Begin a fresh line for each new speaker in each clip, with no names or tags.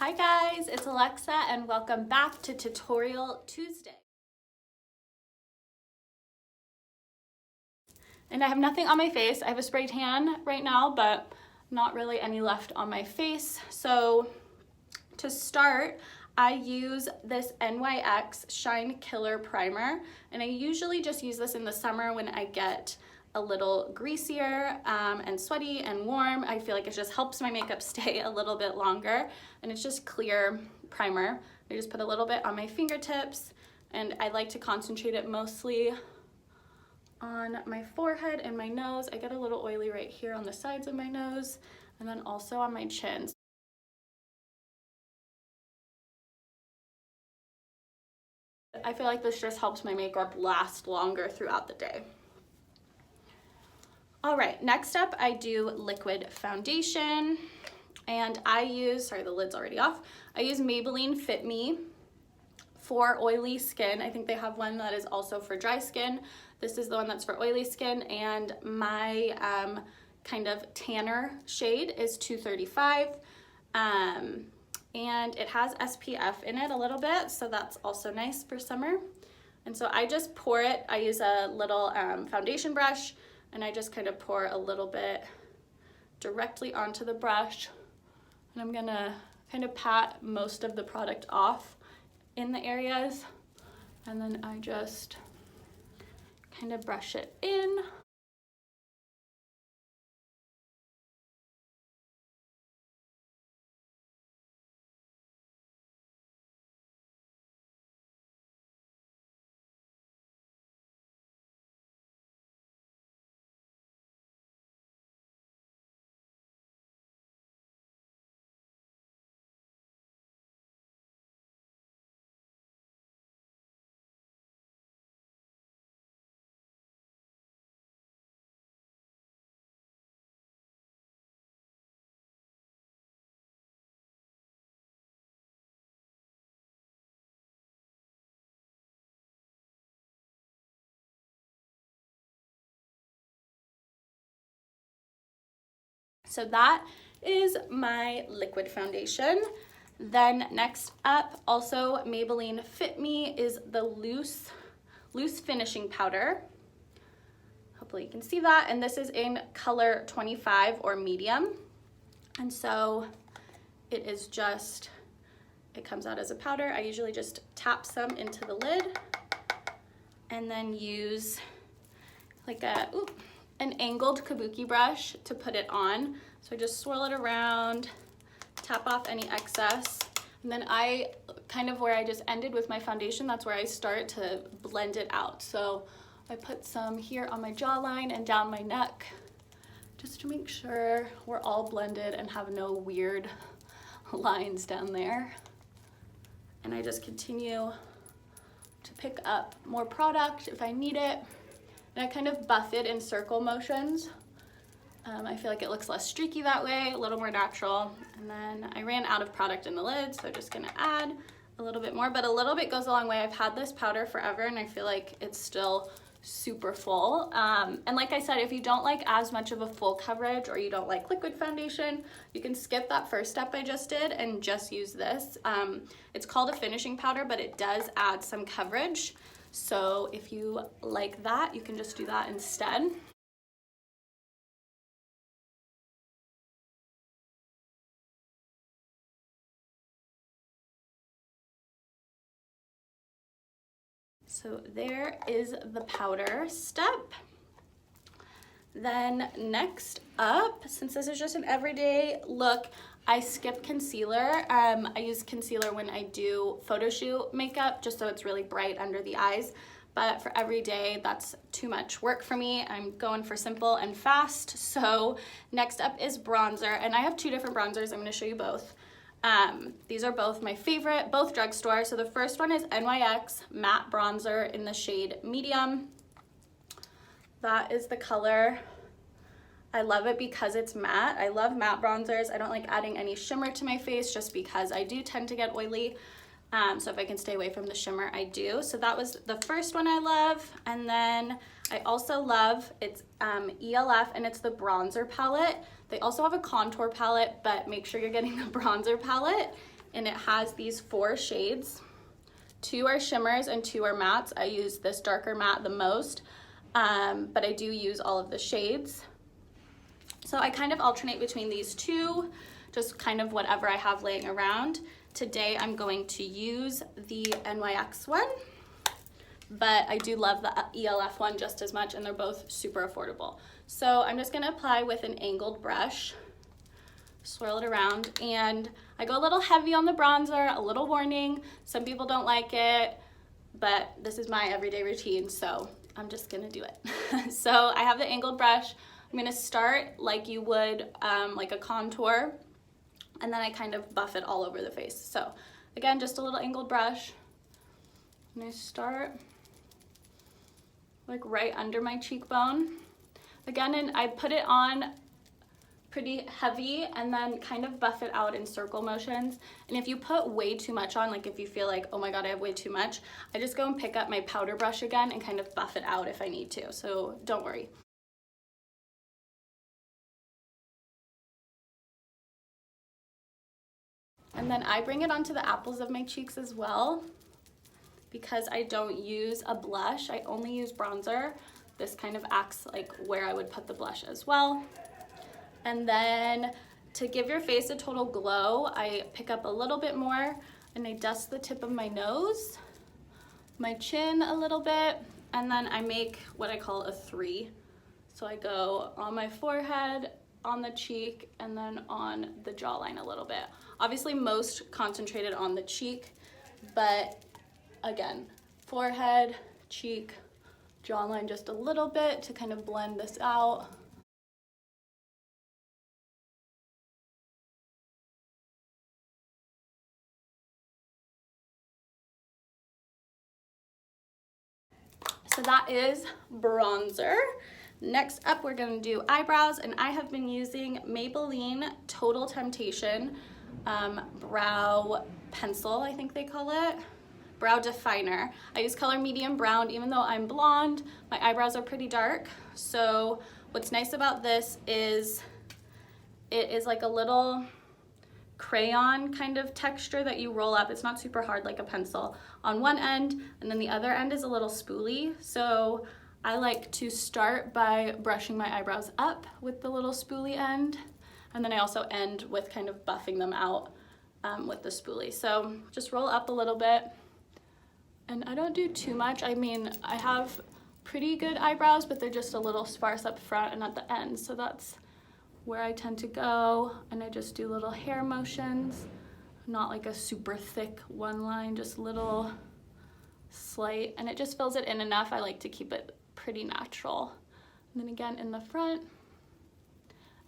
Hi guys, it's Alexa and welcome back to Tutorial Tuesday. And I have nothing on my face. I have a spray tan right now, but not really any left on my face. So to start, I use this NYX Shine Killer Primer, and I usually just use this in the summer when I get a little greasier and sweaty and warm. I feel like it just helps my makeup stay a little bit longer, and it's just clear primer. I just put a little bit on my fingertips, and I like to concentrate it mostly on my forehead and my nose. I get a little oily right here on the sides of my nose, and then also on my chin. I feel like this just helps my makeup last longer throughout the day. All right, next up I do liquid foundation, and I use, sorry the lid's already off, I use Maybelline Fit Me for oily skin. I think they have one that is also for dry skin. This is the one that's for oily skin, and my kind of tanner shade is 235. And it has SPF in it a little bit, so that's also nice for summer. And so I just pour it. I use a little foundation brush, and I just kind of pour a little bit directly onto the brush. And I'm gonna kind of pat most of the product off in the areas, and then I just kind of brush it in. So that is my liquid foundation. Then next up, also Maybelline Fit Me, is the loose finishing powder. Hopefully you can see that. And this is in color 25 or medium. And so it is just, it comes out as a powder. I usually just tap some into the lid and then use like an angled kabuki brush to put it on. So I just swirl it around, tap off any excess, and then I kind of where I just ended with my foundation, that's where I start to blend it out. So I put some here on my jawline and down my neck just to make sure we're all blended and have no weird lines down there. And I just continue to pick up more product if I need it. And I kind of buff it in circle motions. I feel like it looks less streaky that way, a little more natural. And then I ran out of product in the lid, so I'm just gonna add a little bit more, but a little bit goes a long way. I've had this powder forever and I feel like it's still super full. And like I said, if you don't like as much of a full coverage or you don't like liquid foundation, you can skip that first step I just did and just use this. It's called a finishing powder, but it does add some coverage. So if you like that, you can just do that instead. So there is the powder step. Then next up, since this is just an everyday look, I skip concealer. I use concealer when I do photo shoot makeup, just so it's really bright under the eyes. But for every day, that's too much work for me. I'm going for simple and fast. So next up is bronzer, and I have two different bronzers. I'm gonna show you both. These are both my favorite, both Drugstore. So the first one is NYX Matte Bronzer in the shade Medium. That is the color. I love it because it's matte. I love matte bronzers. I don't like adding any shimmer to my face just because I do tend to get oily. So if I can stay away from the shimmer, I do. So that was the first one I love. And then I also love, it's ELF, and it's the bronzer palette. They also have a contour palette, but make sure you're getting the bronzer palette. and it has these 4 shades. 2 are shimmers and 2 are mattes. I use this darker matte the most, but I do use all of the shades. So I kind of alternate between these 2, just kind of whatever I have laying around. Today I'm going to use the NYX one, but I do love the ELF one just as much, and they're both super affordable. So I'm just gonna apply with an angled brush, swirl it around, and I go a little heavy on the bronzer, a little warning. Some people don't like it, but this is my everyday routine, so I'm just gonna do it. So I have the angled brush. I'm gonna start like you would like a contour, and then I kind of buff it all over the face. So again, just a little angled brush. And I start like right under my cheekbone. Again, and I put it on pretty heavy and then kind of buff it out in circle motions. And if you put way too much on, like if you feel like, oh my God, I have way too much, I just go and pick up my powder brush again and kind of buff it out if I need to. So don't worry. And then I bring it onto the apples of my cheeks as well. Because I don't use a blush, I only use bronzer. This kind of acts like where I would put the blush as well. And then to give your face a total glow, I pick up a little bit more and I dust the tip of my nose, my chin a little bit, and then I make what I call a 3. So I go on my forehead, on the cheek, and then on the jawline a little bit. Obviously most concentrated on the cheek, but again, forehead, cheek, jawline just a little bit to kind of blend this out. So that is bronzer. Next up, we're gonna do eyebrows, and I have been using Maybelline Total Temptation brow pencil, I think they call it, brow definer. I use color medium brown, even though I'm blonde, my eyebrows are pretty dark. So what's nice about this is it is like a little crayon kind of texture that you roll up. It's not super hard like a pencil on one end, and then the other end is a little spoolie. So I like to start by brushing my eyebrows up with the little spoolie end, and then I also end with kind of buffing them out with the spoolie. So just roll up a little bit, and I don't do too much. I mean, I have pretty good eyebrows, but they're just a little sparse up front and at the end, so that's where I tend to go. And I just do little hair motions, not like a super thick one line, just little slight, and it just fills it in enough. I like to keep it pretty natural. And then again in the front,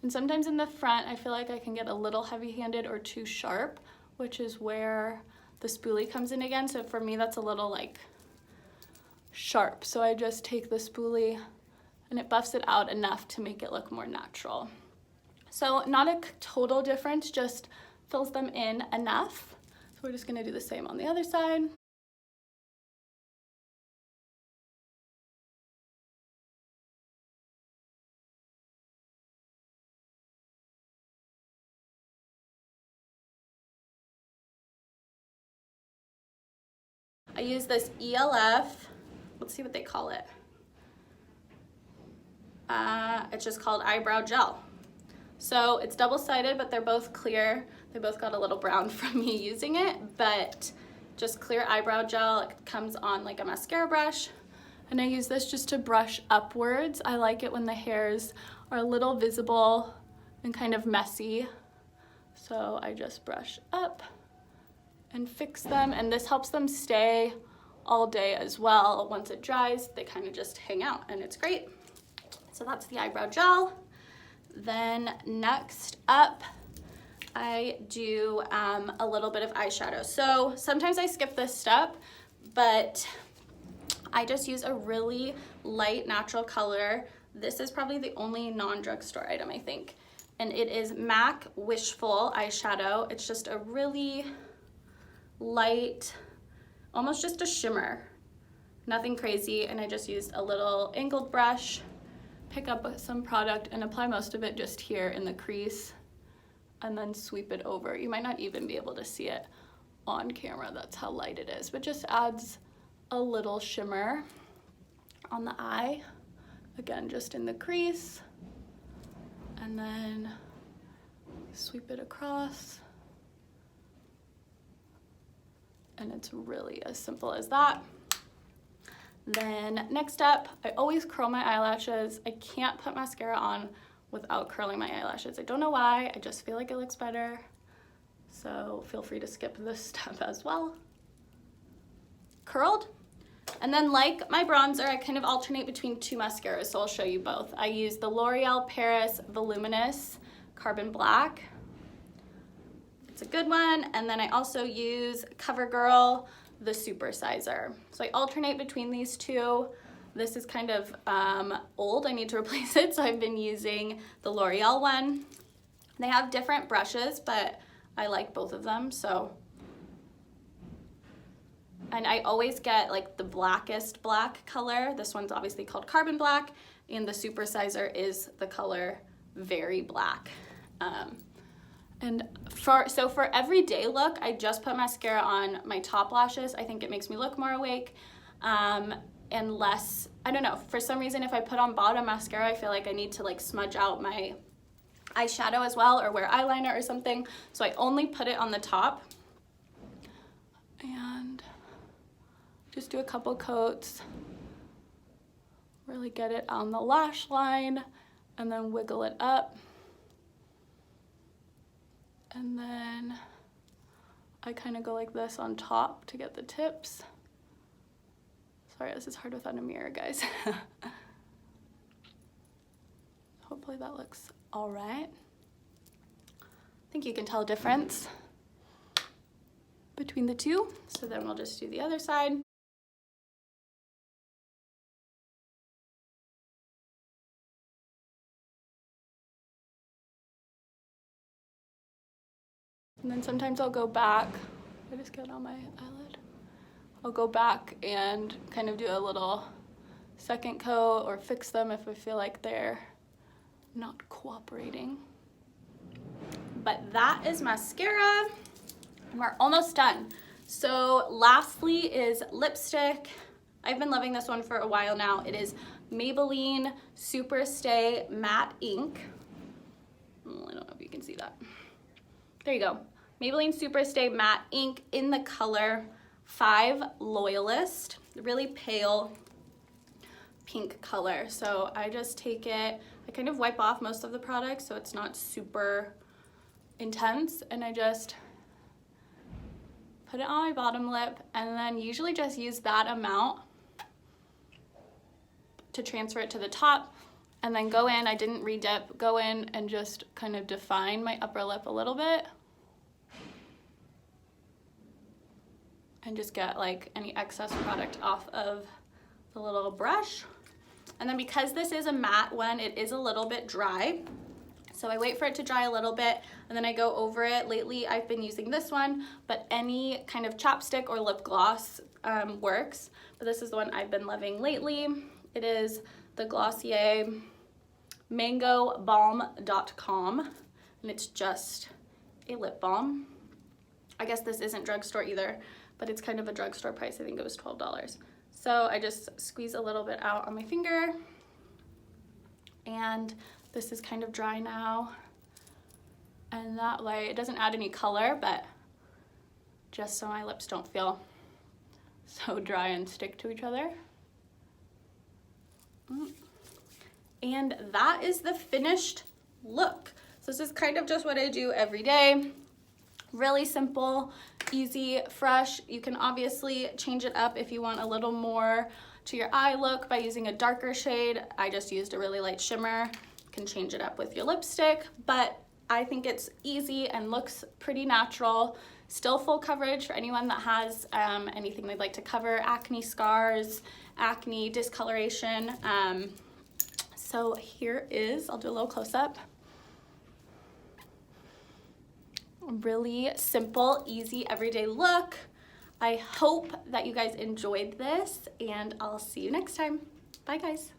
and sometimes in the front I feel like I can get a little heavy-handed or too sharp, which is where the spoolie comes in again. So for me that's a little like sharp, so I just take the spoolie and it buffs it out enough to make it look more natural. So not a total difference, just fills them in enough. So we're just gonna do the same on the other side. I use this ELF, let's see what they call it. It's just called eyebrow gel. So it's double-sided, but they're both clear. They both got a little brown from me using it, but just clear eyebrow gel. It comes on like a mascara brush, and I use this just to brush upwards. I like it when the hairs are a little visible and kind of messy. So I just brush up and fix them, and this helps them stay all day as well. Once it dries, they kind of just hang out, and it's great. So that's the eyebrow gel. Then next up, I do a little bit of eyeshadow. So sometimes I skip this step, but I just use a really light natural color. This is probably the only non-drugstore item, I think. And it is MAC Wishful eyeshadow. It's just a really light, almost just a shimmer. Nothing crazy, and I just used a little angled brush, pick up some product and apply most of it just here in the crease, and then sweep it over. You might not even be able to see it on camera, that's how light it is, but just adds a little shimmer on the eye. Again, just in the crease, and then sweep it across. And it's really as simple as that. Then next up, I always curl my eyelashes. I can't put mascara on without curling my eyelashes. I don't know why, I just feel like it looks better. So feel free to skip this step as well. Curled. And then like my bronzer, I kind of alternate between two mascaras, so I'll show you both. I use the L'Oreal Paris Voluminous Carbon Black. It's a good one. And then I also use CoverGirl, the Super Sizer. So I alternate between these two. This is kind of old, I need to replace it, so I've been using the L'Oreal one. They have different brushes, but I like both of them, so. And I always get like the blackest black color. This one's obviously called Carbon Black, and the Super Sizer is the color Very Black. And for everyday look, I just put mascara on my top lashes. I think it makes me look more awake, and less, I don't know, for some reason if I put on bottom mascara, I feel like I need to like smudge out my eyeshadow as well, or wear eyeliner or something. So I only put it on the top. And just do a couple coats, really get it on the lash line, and then wiggle it up. And then I kind of go like this on top to get the tips. Sorry, this is hard without a mirror, guys. Hopefully that looks all right. I think you can tell a difference between the two. So then we'll just do the other side. And then sometimes I'll go back. I just get on my eyelid. I'll go back and kind of do a little second coat or fix them if I feel like they're not cooperating. But that is mascara, and we're almost done. So lastly is lipstick. I've been loving this one for a while now. It is Maybelline Super Stay Matte Ink. I don't know if you can see that. There you go. Maybelline Super Stay Matte Ink in the color 5 Loyalist, really pale pink color. So I just take it, I kind of wipe off most of the product so it's not super intense, and I just put it on my bottom lip, and then usually just use that amount to transfer it to the top, and then go in, I didn't re-dip, go in and just kind of define my upper lip a little bit. And just get like any excess product off of the little brush. And then because this is a matte one, it is a little bit dry. So I wait for it to dry a little bit, and then I go over it. Lately I've been using this one, but any kind of chapstick or lip gloss works. But this is the one I've been loving lately. It is the Glossier Mango Balm.com, and it's just a lip balm. I guess this isn't drugstore either, but it's kind of a drugstore price. I think it was $12. So I just squeeze a little bit out on my finger, and this is kind of dry now. And that way, it doesn't add any color, but just so my lips don't feel so dry and stick to each other. And that is the finished look. So this is kind of just what I do every day. Really simple, easy, fresh. You can obviously change it up if you want a little more to your eye look by using a darker shade. I just used a really light shimmer. You can change it up with your lipstick, but I think it's easy and looks pretty natural. Still full coverage for anyone that has anything they'd like to cover, acne scars, acne, discoloration. So here is, I'll do a little close-up. Really simple, easy, everyday look. I hope that you guys enjoyed this, and I'll see you next time. Bye, guys.